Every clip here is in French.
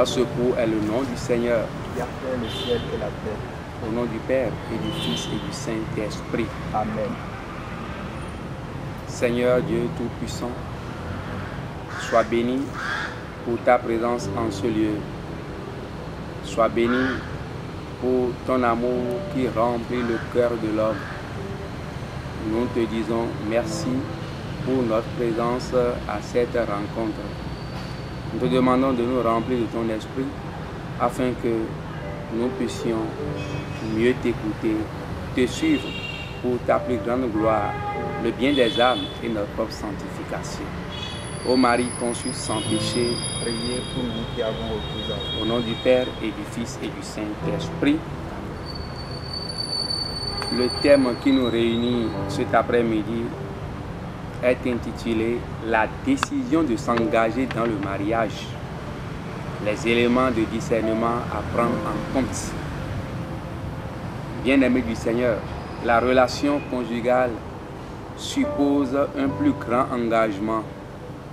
Notre secours est le nom du Seigneur. qui a fait le ciel et la terre. Au nom du Père et du Fils et du Saint-Esprit. Amen. Seigneur Dieu Tout-Puissant, sois béni pour ta présence en ce lieu. Sois béni pour ton amour qui remplit le cœur de l'homme. Nous te disons merci pour notre présence à cette rencontre. Nous te demandons de nous remplir de ton esprit afin que nous puissions mieux t'écouter, te suivre pour ta plus grande gloire, le bien des âmes et notre propre sanctification. Ô Marie conçue sans péché, Priez pour nous qui avons recours à vous. au nom du Père et du Fils et du Saint-Esprit. Le thème qui nous réunit cet après-midi est intitulé « La décision de s'engager dans le mariage. Les éléments de discernement à prendre en compte ». Bien-aimés du Seigneur, la relation conjugale suppose un plus grand engagement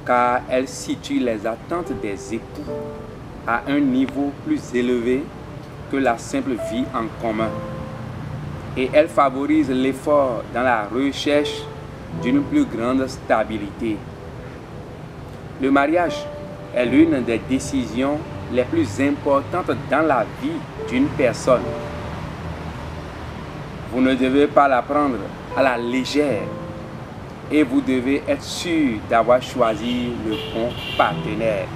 car elle situe les attentes des époux à un niveau plus élevé que la simple vie en commun. Et elle favorise l'effort dans la recherche d'une plus grande stabilité. Le mariage est l'une des décisions les plus importantes dans la vie d'une personne. Vous ne devez pas la prendre à la légère et vous devez être sûr d'avoir choisi le bon partenaire.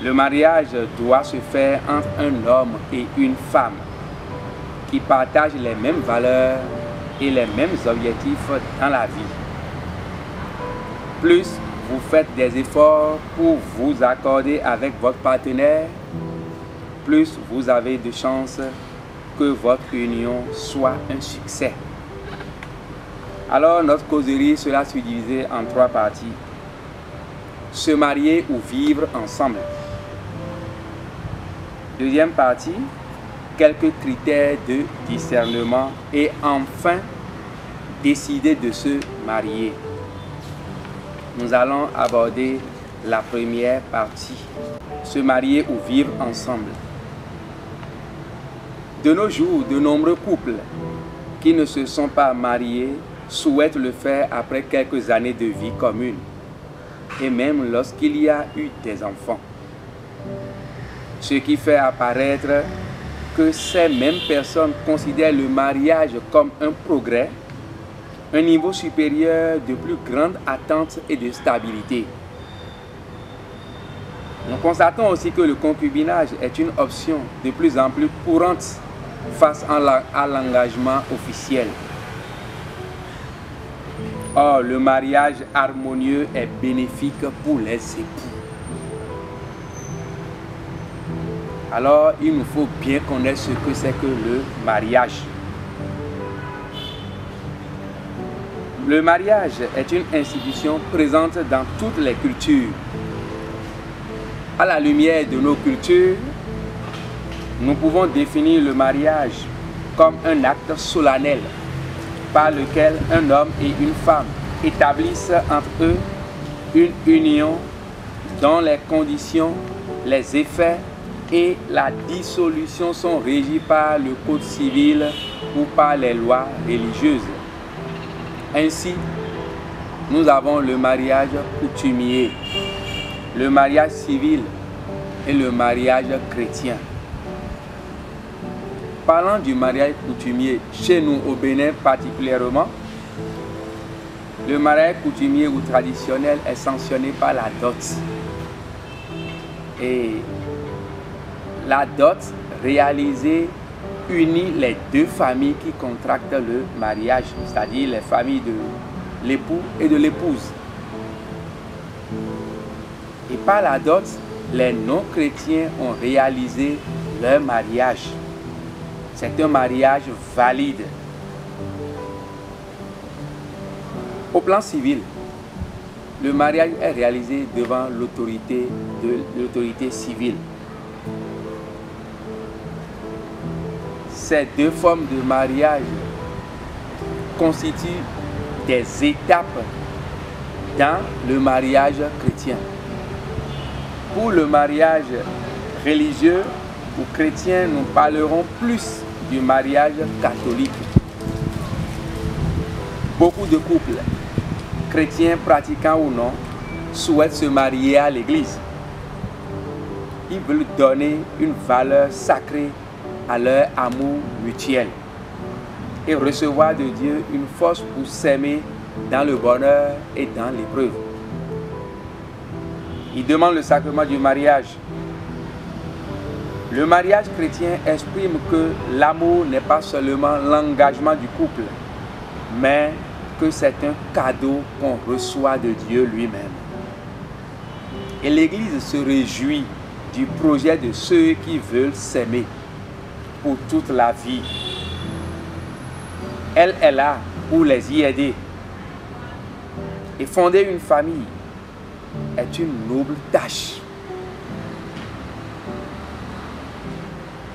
Le mariage doit se faire entre un homme et une femme qui partagent les mêmes valeurs et les mêmes objectifs dans la vie. Plus vous faites des efforts pour vous accorder avec votre partenaire, plus vous avez de chances que votre union soit un succès. Alors notre causerie sera subdivisée en 3 parties. Se marier ou vivre ensemble. Deuxième partie, quelques critères de discernement et enfin décider de se marier. Nous allons aborder la première partie, se marier ou vivre ensemble. De nos jours, de nombreux couples qui ne se sont pas mariés souhaitent le faire après quelques années de vie commune et même lorsqu'il y a eu des enfants. Ce qui fait apparaître que ces mêmes personnes considèrent le mariage comme un progrès, un niveau supérieur de plus grande attente et de stabilité. Nous constatons aussi que le concubinage est une option de plus en plus courante face à l'engagement officiel. Or, le mariage harmonieux est bénéfique pour les époux. Alors, il nous faut bien connaître ce que c'est que le mariage. Le mariage est une institution présente dans toutes les cultures. À la lumière de nos cultures, nous pouvons définir le mariage comme un acte solennel par lequel un homme et une femme établissent entre eux une union dont les conditions, les effets et la dissolution sont régis par le code civil ou par les lois religieuses. Ainsi, nous avons le mariage coutumier, le mariage civil et le mariage chrétien. Parlant du mariage coutumier, chez nous au Bénin particulièrement, le mariage coutumier ou traditionnel est sanctionné par la dot. Et la dot réalisée unit les 2 familles qui contractent le mariage, c'est-à-dire les familles de l'époux et de l'épouse. Et par la dot, les non-chrétiens ont réalisé leur mariage. C'est un mariage valide. Au plan civil, le mariage est réalisé devant l'autorité civile. Ces 2 formes de mariage constituent des étapes dans le mariage chrétien. Pour le mariage religieux ou chrétien, nous parlerons plus du mariage catholique. Beaucoup de couples, chrétiens pratiquants ou non, souhaitent se marier à l'église. Ils veulent donner une valeur sacrée à leur amour mutuel et recevoir de Dieu une force pour s'aimer dans le bonheur et dans l'épreuve. Ils demandent le sacrement du mariage. Le mariage chrétien exprime que l'amour n'est pas seulement l'engagement du couple, mais que c'est un cadeau qu'on reçoit de Dieu lui-même. Et l'Église se réjouit du projet de ceux qui veulent s'aimer pour toute la vie. Elle est là pour les y aider. Et fonder une famille est une noble tâche.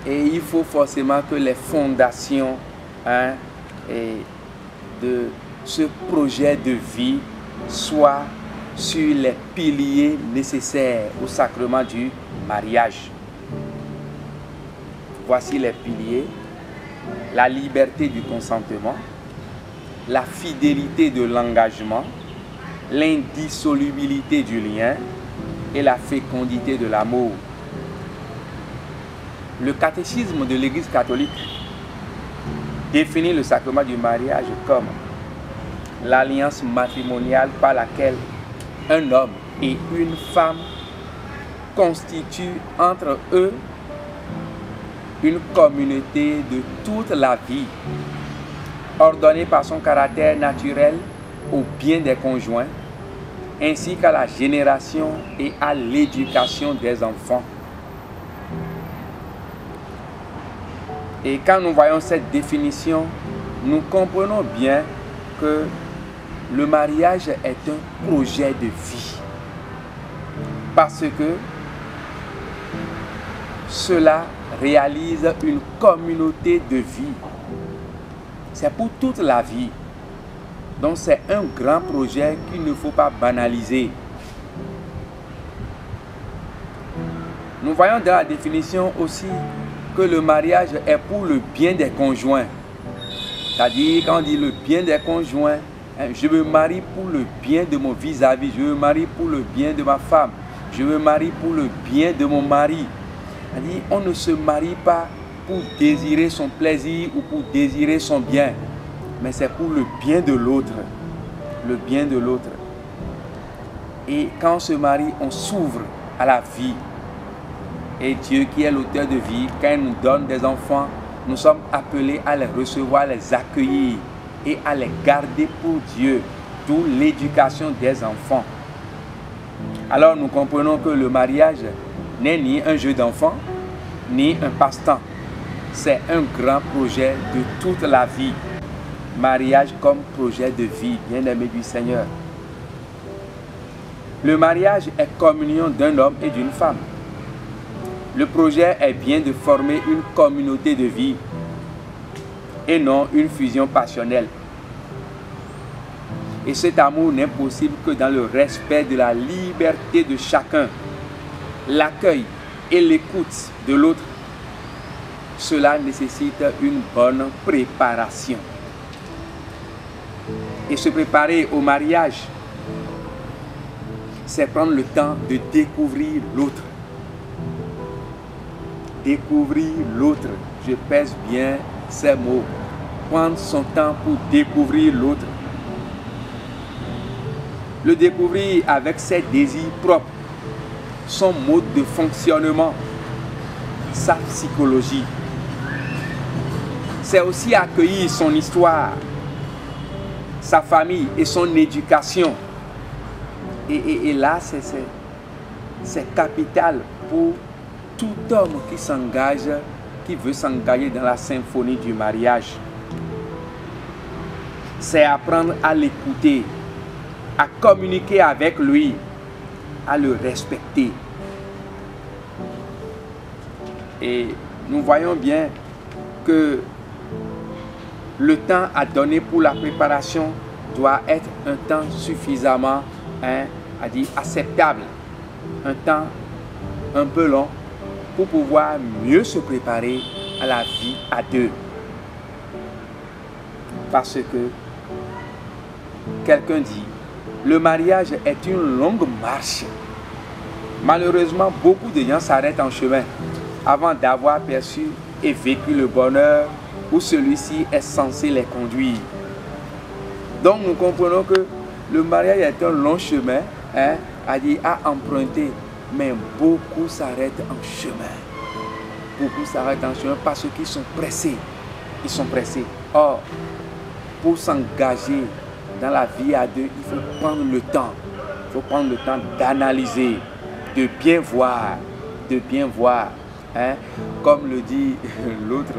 Et il faut forcément que les fondations de ce projet de vie soient sur les piliers nécessaires au sacrement du mariage. Voici les piliers: la liberté du consentement, la fidélité de l'engagement, l'indissolubilité du lien et la fécondité de l'amour. Le catéchisme de l'Église catholique définit le sacrement du mariage comme l'alliance matrimoniale par laquelle un homme et une femme constituent entre eux une communauté de toute la vie, ordonnée par son caractère naturel au bien des conjoints, ainsi qu'à la génération et à l'éducation des enfants. Et quand nous voyons cette définition, nous comprenons bien que le mariage est un projet de vie. Parce que cela réalise une communauté de vie. C'est pour toute la vie. Donc c'est un grand projet qu'il ne faut pas banaliser. Nous voyons dans la définition aussi que le mariage est pour le bien des conjoints. C'est-à-dire, quand on dit le bien des conjoints, je me marie pour le bien de mon vis-à-vis, je me marie pour le bien de ma femme, je me marie pour le bien de mon mari. C'est-à-dire, on ne se marie pas pour désirer son plaisir ou pour désirer son bien, mais c'est pour le bien de l'autre. Le bien de l'autre. Et quand on se marie, on s'ouvre à la vie. Et Dieu, qui est l'auteur de vie, quand il nous donne des enfants, nous sommes appelés à les recevoir, les accueillir et à les garder pour Dieu, d'où l'éducation des enfants. Alors nous comprenons que le mariage n'est ni un jeu d'enfant, ni un passe-temps. C'est un grand projet de toute la vie. Mariage comme projet de vie, bien-aimé du Seigneur. Le mariage est communion d'un homme et d'une femme. Le projet est bien de former une communauté de vie et non une fusion passionnelle. Et cet amour n'est possible que dans le respect de la liberté de chacun, l'accueil et l'écoute de l'autre. Cela nécessite une bonne préparation. Et se préparer au mariage, c'est prendre le temps de découvrir l'autre. Découvrir l'autre, je pèse bien ces mots. Prendre son temps pour découvrir l'autre. Le découvrir avec ses désirs propres, son mode de fonctionnement, sa psychologie. C'est aussi accueillir son histoire, sa famille et son éducation. Et là, c'est capital pour tout homme qui s'engage, qui veut s'engager dans la symphonie du mariage. C'est apprendre à l'écouter, à communiquer avec lui, à le respecter. Et nous voyons bien que le temps à donner pour la préparation doit être un temps suffisamment acceptable. Un temps un peu long pour pouvoir mieux se préparer à la vie à deux. Parce que quelqu'un dit, le mariage est une longue marche. Malheureusement, beaucoup de gens s'arrêtent en chemin avant d'avoir perçu et vécu le bonheur où celui-ci est censé les conduire. Donc nous comprenons que le mariage est un long chemin à emprunter, mais beaucoup s'arrêtent en chemin. Beaucoup s'arrêtent en chemin parce qu'ils sont pressés. Ils sont pressés. Or, pour s'engager dans la vie à deux, il faut prendre le temps. Il faut prendre le temps d'analyser, de bien voir, Comme le dit l'autre,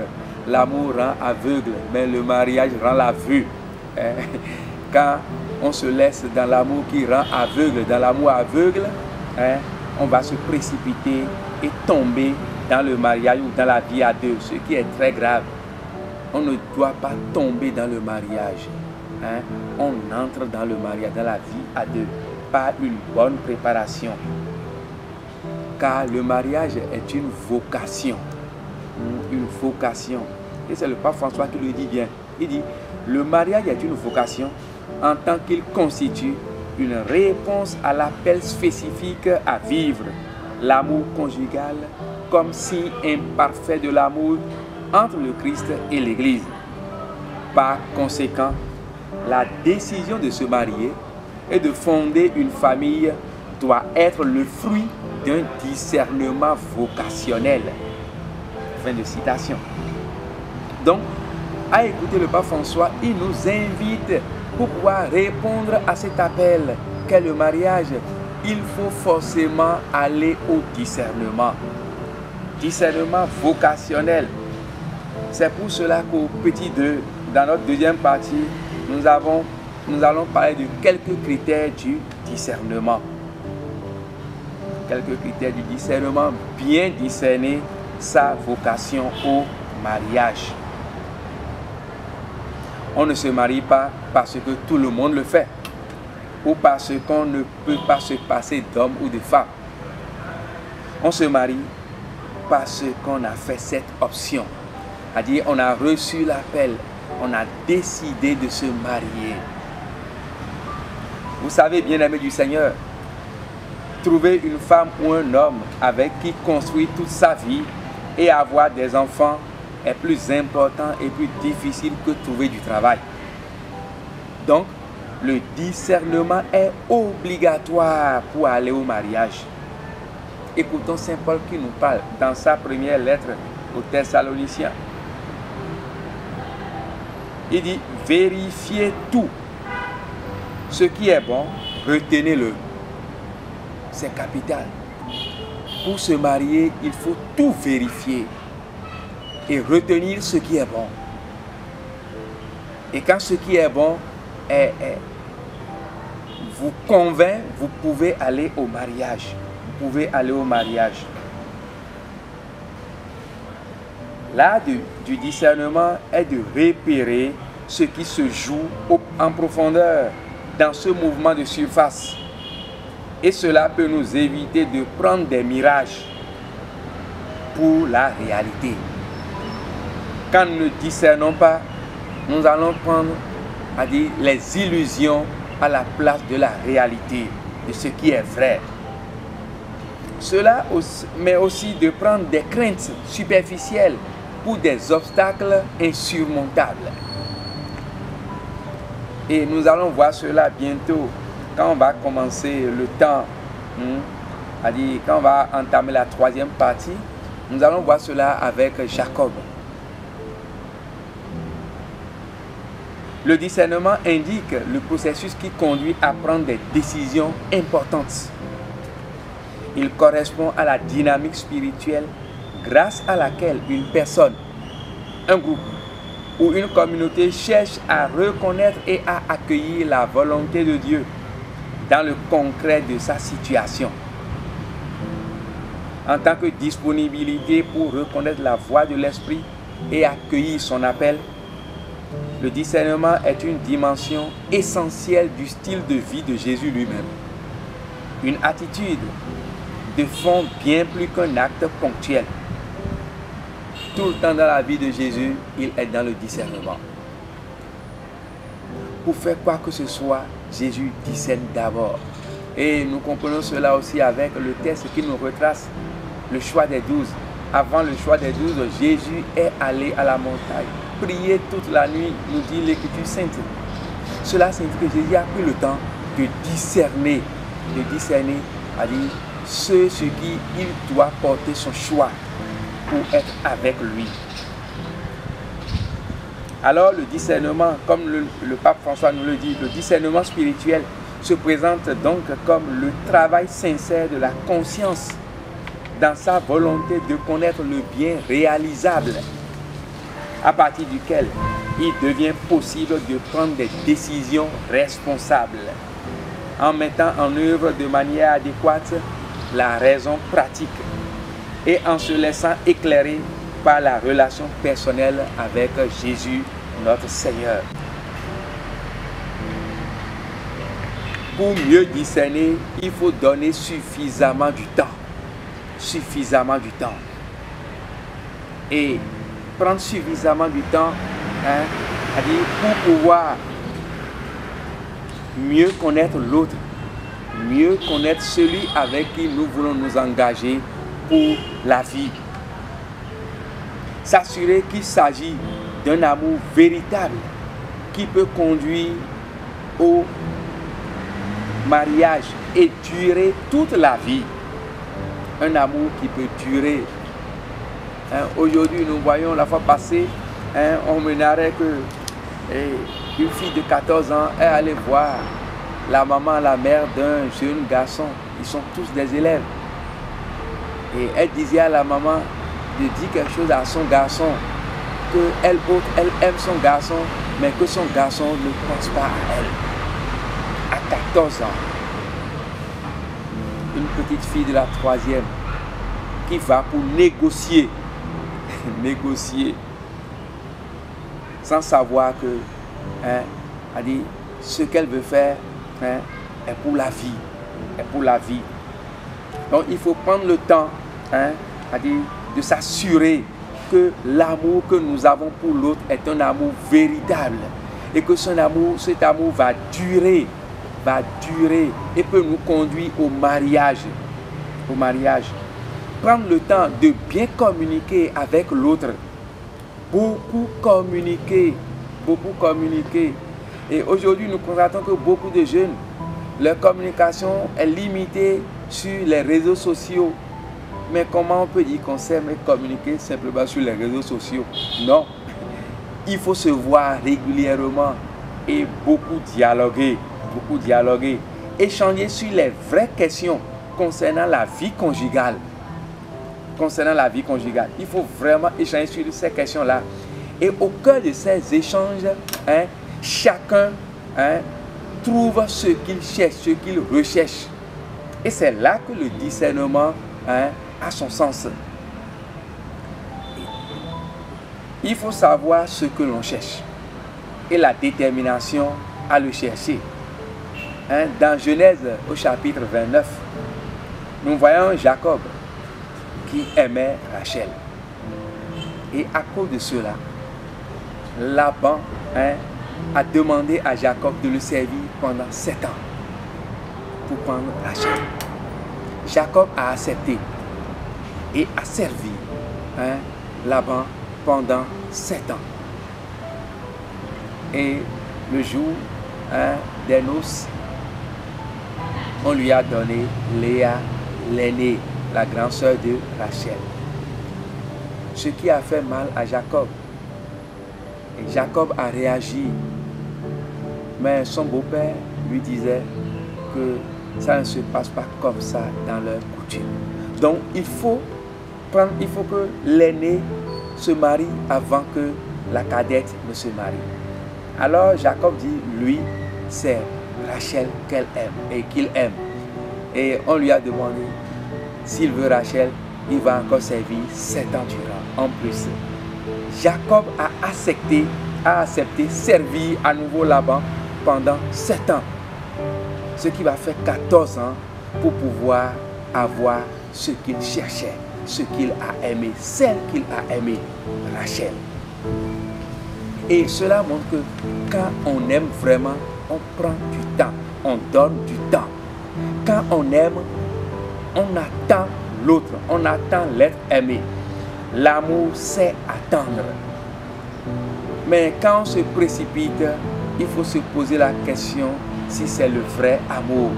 l'amour rend aveugle, mais le mariage rend la vue. Quand on se laisse dans l'amour qui rend aveugle, dans l'amour aveugle, on va se précipiter et tomber dans le mariage ou dans la vie à deux, ce qui est très grave. On ne doit pas tomber dans le mariage. On entre dans le mariage, dans la vie à deux, par une bonne préparation. Car le mariage est une vocation. Une vocation. Et c'est le pape François qui le dit bien. Il dit, le mariage est une vocation en tant qu'il constitue une réponse à l'appel spécifique à vivre l'amour conjugal comme signe imparfait de l'amour entre le Christ et l'Église. Par conséquent, la décision de se marier et de fonder une famille doit être le fruit d'un discernement vocationnel. Fin de citation. Donc, à écouter le pape François, il nous invite pour pouvoir répondre à cet appel qu'est le mariage. Il faut forcément aller au discernement. Discernement vocationnel. C'est pour cela qu'au petit 2, dans notre deuxième partie, nous allons parler de quelques critères du discernement. Quelques critères du discernement, bien discerner sa vocation au mariage. On ne se marie pas parce que tout le monde le fait ou parce qu'on ne peut pas se passer d'homme ou de femme. On se marie parce qu'on a fait cette option. C'est-à-dire, on a reçu l'appel, on a décidé de se marier. Vous savez, bien-aimés du Seigneur, trouver une femme ou un homme avec qui construire toute sa vie et avoir des enfants est plus important et plus difficile que trouver du travail. Donc, le discernement est obligatoire pour aller au mariage. Écoutons Saint Paul qui nous parle dans sa première lettre aux Thessaloniciens. Il dit, vérifiez tout. Ce qui est bon, retenez-le. C'est capital. Pour se marier, il faut tout vérifier et retenir ce qui est bon. Et quand ce qui est bon vous convainc, vous pouvez aller au mariage. Vous pouvez aller au mariage. L'art du discernement est de repérer ce qui se joue en profondeur dans ce mouvement de surface. Et cela peut nous éviter de prendre des mirages pour la réalité. Quand nous ne discernons pas, nous allons prendre les illusions à la place de la réalité, de ce qui est vrai. Cela mais aussi de prendre des craintes superficielles pour des obstacles insurmontables. Et nous allons voir cela bientôt quand on va commencer le temps, quand on va entamer la troisième partie. Nous allons voir cela avec Jacob. Le discernement indique le processus qui conduit à prendre des décisions importantes. Il correspond à la dynamique spirituelle grâce à laquelle une personne, un groupe ou une communauté cherche à reconnaître et à accueillir la volonté de Dieu dans le concret de sa situation. En tant que disponibilité pour reconnaître la voix de l'Esprit et accueillir son appel, le discernement est une dimension essentielle du style de vie de Jésus lui-même. Une attitude de fond bien plus qu'un acte ponctuel. Tout le temps dans la vie de Jésus, il est dans le discernement. Pour faire quoi que ce soit, Jésus discerne d'abord. Et nous comprenons cela aussi avec le texte qui nous retrace le choix des 12. Avant le choix des 12, Jésus est allé à la montagne, prier toute la nuit, nous dit l'Écriture sainte. Cela signifie que Jésus a pris le temps de discerner, c'est-à-dire ceux sur qui il doit porter son choix pour être avec lui. Alors le discernement, comme le pape François nous le dit, le discernement spirituel se présente donc comme le travail sincère de la conscience dans sa volonté de connaître le bien réalisable, à partir duquel il devient possible de prendre des décisions responsables, en mettant en œuvre de manière adéquate la raison pratique et en se laissant éclairer par la relation personnelle avec Jésus, notre Seigneur. Pour mieux discerner, il faut donner suffisamment du temps. Suffisamment du temps. Et prendre suffisamment du temps, c'est-à-dire pour pouvoir mieux connaître l'autre, mieux connaître celui avec qui nous voulons nous engager pour la vie. S'assurer qu'il s'agit d'un amour véritable qui peut conduire au mariage et durer toute la vie. Un amour qui peut durer. Aujourd'hui, nous voyons la fois passée, on me narrait que une fille de 14 ans est allée voir la maman, la mère d'un jeune garçon. Ils sont tous des élèves. Et elle disait à la maman de dire quelque chose à son garçon, qu'elle aime son garçon, mais que son garçon ne pense pas à elle. À 14 ans, une petite fille de la 3e qui va pour négocier, négocier, sans savoir que a dit, ce qu'elle veut faire est pour la vie, est pour la vie. Donc il faut prendre le temps a dit, de s'assurer que l'amour que nous avons pour l'autre est un amour véritable et que cet amour va durer et peut nous conduire au mariage. Au mariage. Prendre le temps de bien communiquer avec l'autre. Beaucoup communiquer. Et aujourd'hui, nous constatons que beaucoup de jeunes, leur communication est limitée sur les réseaux sociaux. Mais comment on peut dire qu'on sait communiquer simplement sur les réseaux sociaux? Non. Il faut se voir régulièrement et beaucoup dialoguer. Échanger sur les vraies questions concernant la vie conjugale. Il faut vraiment échanger sur ces questions-là. Et au cœur de ces échanges, chacun trouve ce qu'il cherche, ce qu'il recherche. Et c'est là que le discernement a son sens. Il faut savoir ce que l'on cherche et la détermination à le chercher. Dans Genèse au chapitre 29, nous voyons Jacob qui aimait Rachel. Et à cause de cela, Laban a demandé à Jacob de le servir pendant 7 ans pour prendre Rachel. Jacob a accepté et a servi Laban pendant 7 ans. Et le jour des noces, on lui a donné Léa, l'aînée, la grande sœur de Rachel. Ce qui a fait mal à Jacob. Et Jacob a réagi. Mais son beau-père lui disait que ça ne se passe pas comme ça dans leur coutume. Donc il faut que l'aîné se marie avant que la cadette ne se marie. Alors Jacob dit, lui, c'est Rachel qu'elle aime et qu'il aime. Et on lui a demandé, s'il veut Rachel, il va encore servir 7 ans durant. En plus, Jacob a accepté servir à nouveau Laban pendant 7 ans. Ce qui va faire 14 ans pour pouvoir avoir ce qu'il cherchait, ce qu'il a aimé, celle qu'il a aimé, Rachel. Et cela montre que quand on aime vraiment, on prend du temps, on donne du temps. Quand on aime, on attend l'autre, on attend l'être aimé. L'amour sait attendre. Mais quand on se précipite, il faut se poser la question si c'est le vrai amour.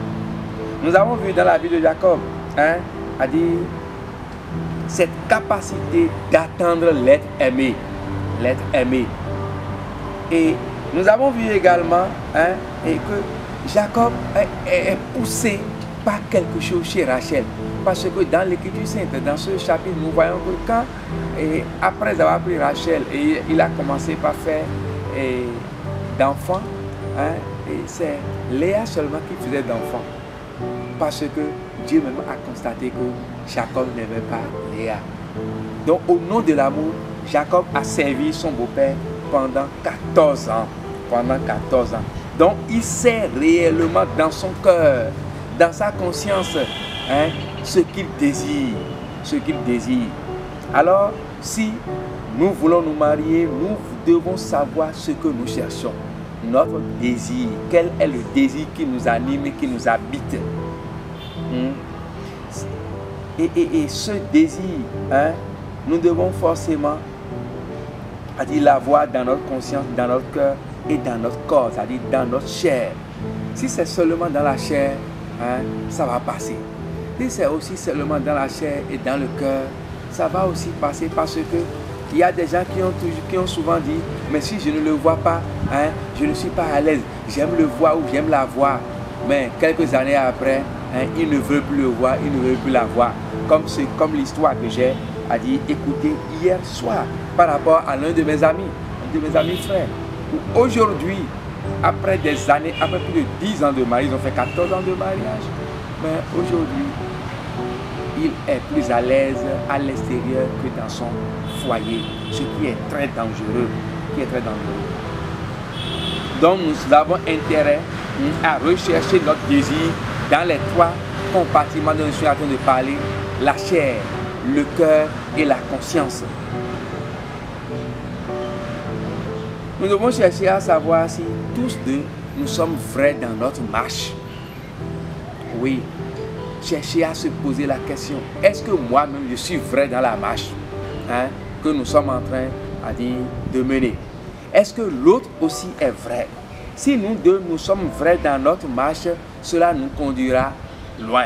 Nous avons vu dans la vie de Jacob, a dit cette capacité d'attendre l'être aimé. L'être aimé. Et nous avons vu également et que Jacob est poussé par quelque chose chez Rachel. Parce que dans l'Écriture sainte, dans ce chapitre, nous voyons que quand, après avoir pris Rachel, et il a commencé par faire d'enfants, et c'est Léa seulement qui faisait d'enfants. Parce que Dieu même a constaté que Jacob n'aimait pas Léa. Donc au nom de l'amour, Jacob a servi son beau-père pendant 14 ans. Pendant 14 ans. Donc il sait réellement dans son cœur, dans sa conscience, ce qu'il désire. Ce qu'il désire. Alors, si nous voulons nous marier, nous devons savoir ce que nous cherchons. Notre désir. Quel est le désir qui nous anime et qui nous habite? Et ce désir, nous devons forcément l'avoir dans notre conscience, dans notre cœur et dans notre corps, c'est-à-dire dans notre chair. Si c'est seulement dans la chair, ça va passer. Si c'est aussi seulement dans la chair et dans le cœur, ça va aussi passer parce que il y a des gens qui ont souvent dit, mais si je ne le vois pas, je ne suis pas à l'aise. J'aime le voir ou j'aime la voir. Mais quelques années après, il ne veut plus le voir, il ne veut plus la voir. Comme l'histoire que j'ai écoutée hier soir par rapport à l'un de mes amis frères. Aujourd'hui, après des années, après plus de 10 ans de mariage, ils ont fait 14 ans de mariage, mais aujourd'hui, il est plus à l'aise à l'extérieur que dans son foyer, ce qui est très dangereux, Donc nous avons intérêt à rechercher notre désir dans les trois compartiments dont je suis en train de parler, la chair, le cœur et la conscience. Nous devons chercher à savoir si tous deux nous sommes vrais dans notre marche. Oui, chercher à se poser la question, est-ce que moi-même je suis vrai dans la marche que nous sommes en train de mener? Est-ce que l'autre aussi est vrai? Si nous deux nous sommes vrais dans notre marche, cela nous conduira loin.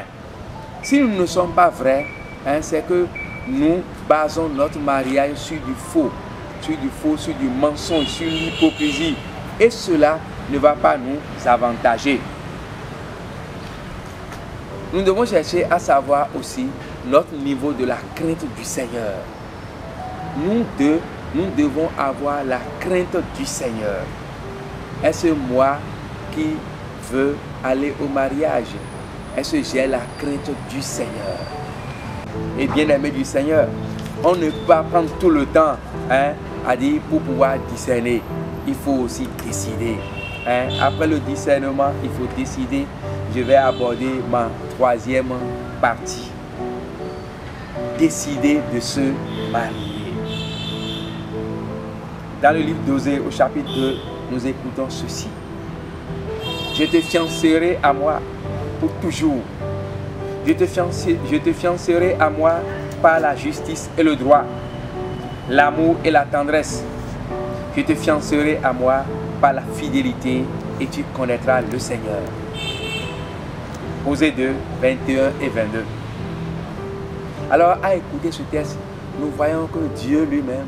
Si nous ne sommes pas vrais, c'est que nous basons notre mariage sur du faux, sur du mensonge, sur l'hypocrisie. Et cela ne va pas nous avantager. Nous devons chercher à savoir aussi notre niveau de la crainte du Seigneur. Nous deux, nous devons avoir la crainte du Seigneur. Est-ce moi qui veux aller au mariage? Est-ce que j'ai la crainte du Seigneur? Et bien aimé du Seigneur, on ne peut pas prendre tout le temps pour pouvoir discerner. Il faut aussi décider. Après le discernement, il faut décider. Je vais aborder ma troisième partie. Décider de se marier. Dans le livre d'Osée, au chapitre 2, nous écoutons ceci. Je te fiancerai à moi pour toujours. Je te fiancerai à moi par la justice et le droit, l'amour et la tendresse. Je te fiancerai à moi par la fidélité et tu connaîtras le Seigneur. Osée 2, 21 et 22. Alors, à écouter ce texte, nous voyons que Dieu lui-même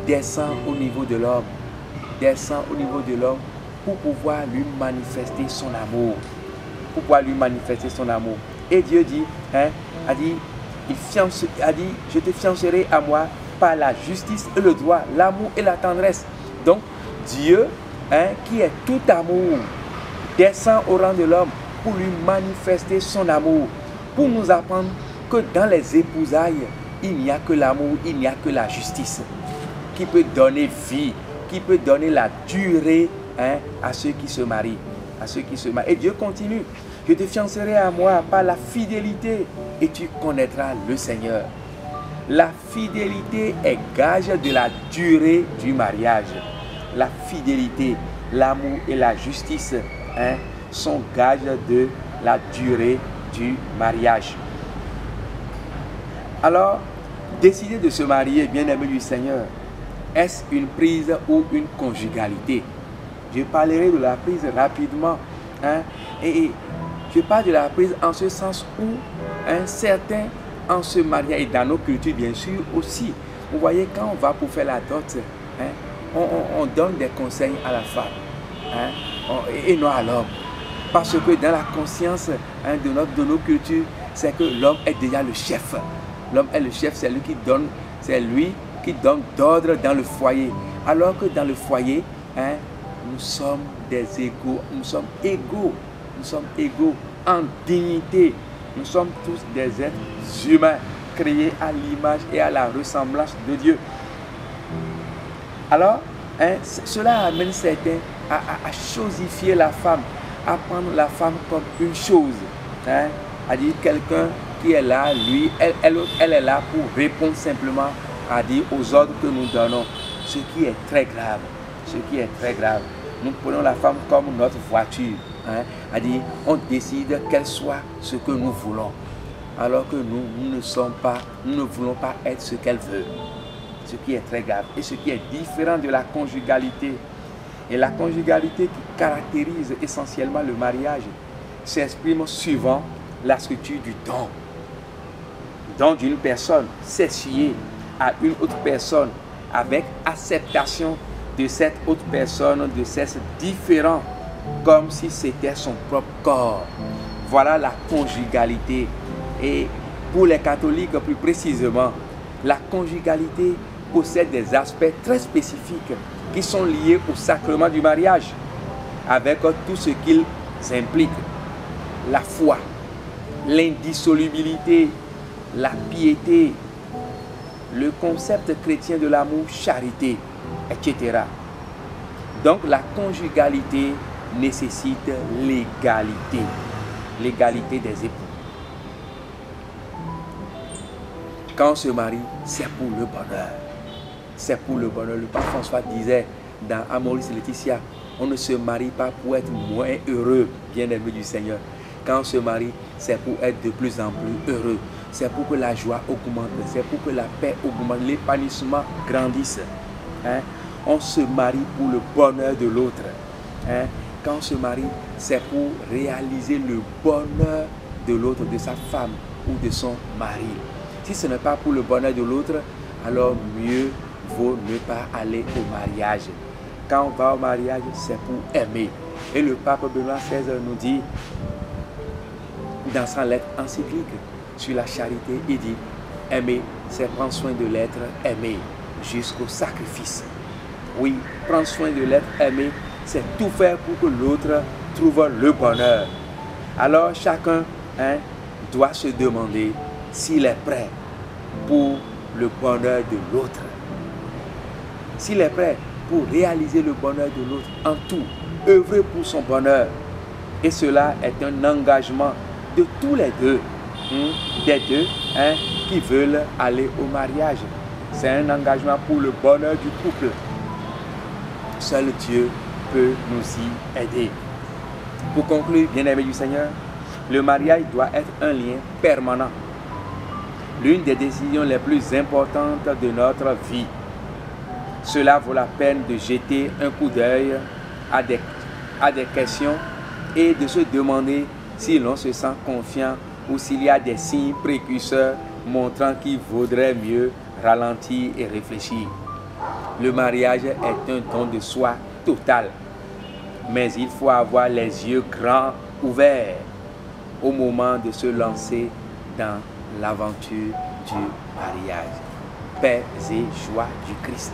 descend au niveau de l'homme. Descend au niveau de l'homme pour pouvoir lui manifester son amour. Pour pouvoir lui manifester son amour. Et Dieu dit, je te fiancerai à moi par la justice et le droit, l'amour et la tendresse. Donc, Dieu, qui est tout amour, descend au rang de l'homme pour lui manifester son amour, pour nous apprendre que dans les épousailles, il n'y a que l'amour, il n'y a que la justice qui peut donner vie, qui peut donner la durée à ceux qui se marient. Et Dieu continue. Je te fiancerai à moi par la fidélité et tu connaîtras le Seigneur. La fidélité est gage de la durée du mariage. La fidélité, l'amour et la justice sont gages de la durée du mariage. Alors, décider de se marier, bien-aimé du Seigneur, est-ce une prise ou une conjugalité? Je parlerai de la prise rapidement. Et je parle de la prise en ce sens où certains en se mariant, et dans nos cultures bien sûr aussi. Vous voyez, quand on va pour faire la dot, on donne des conseils à la femme et non à l'homme. Parce que dans la conscience de nos cultures, c'est que l'homme est déjà le chef. L'homme est le chef, c'est lui qui donne d'ordre dans le foyer. Alors que dans le foyer, nous sommes des égaux, nous sommes égaux en dignité. Nous sommes tous des êtres humains créés à l'image et à la ressemblance de Dieu. Alors, cela amène certains à chosifier la femme, à prendre la femme comme une chose. À dire quelqu'un qui est là, lui, elle est là pour répondre simplement à dire aux ordres que nous donnons. Ce qui est très grave. Ce qui est très grave. Nous prenons la femme comme notre voiture. À dire, on décide qu'elle soit ce que nous voulons. Alors que nous ne voulons pas être ce qu'elle veut. Ce qui est très grave. Et ce qui est différent de la conjugalité. Et la conjugalité qui caractérise essentiellement le mariage s'exprime suivant la structure du don. Don d'une personne s'essuyer à une autre personne avec acceptation de cette autre personne de sexe différent, comme si c'était son propre corps. Voilà la conjugalité. Et pour les catholiques plus précisément, la conjugalité possède des aspects très spécifiques qui sont liés au sacrement du mariage, avec tout ce qu'il implique. La foi, l'indissolubilité, la piété, le concept chrétien de l'amour, charité, etc. Donc la conjugalité nécessite l'égalité, l'égalité des époux. Quand on se marie, c'est pour le bonheur. C'est pour le bonheur. Le pape François disait dans Amoris Laetitia, on ne se marie pas pour être moins heureux, bien-aimé du Seigneur. Quand on se marie, c'est pour être de plus en plus heureux. C'est pour que la joie augmente, c'est pour que la paix augmente, l'épanouissement grandisse. On se marie pour le bonheur de l'autre. Quand on se marie, c'est pour réaliser le bonheur de l'autre, de sa femme ou de son mari. Si ce n'est pas pour le bonheur de l'autre, alors mieux vaut ne pas aller au mariage. Quand on va au mariage, c'est pour aimer. Et le pape Benoît XVI nous dit, dans sa lettre encyclique sur la charité, il dit, aimer, c'est prendre soin de l'être aimé jusqu'au sacrifice. Oui, prendre soin de l'être aimé, c'est tout faire pour que l'autre trouve le bonheur. Alors chacun doit se demander s'il est prêt pour le bonheur de l'autre. S'il est prêt pour réaliser le bonheur de l'autre en tout, œuvrer pour son bonheur. Et cela est un engagement de tous les deux, des deux qui veulent aller au mariage. C'est un engagement pour le bonheur du couple. Seul Dieu peut nous y aider. Pour conclure, bien-aimés du Seigneur, le mariage doit être un lien permanent. L'une des décisions les plus importantes de notre vie. Cela vaut la peine de jeter un coup d'œil à des questions et de se demander si l'on se sent confiant ou s'il y a des signes précurseurs montrant qu'il vaudrait mieux ralentir et réfléchir. Le mariage est un don de soi total, mais il faut avoir les yeux grands ouverts au moment de se lancer dans l'aventure du mariage. Paix et joie du Christ.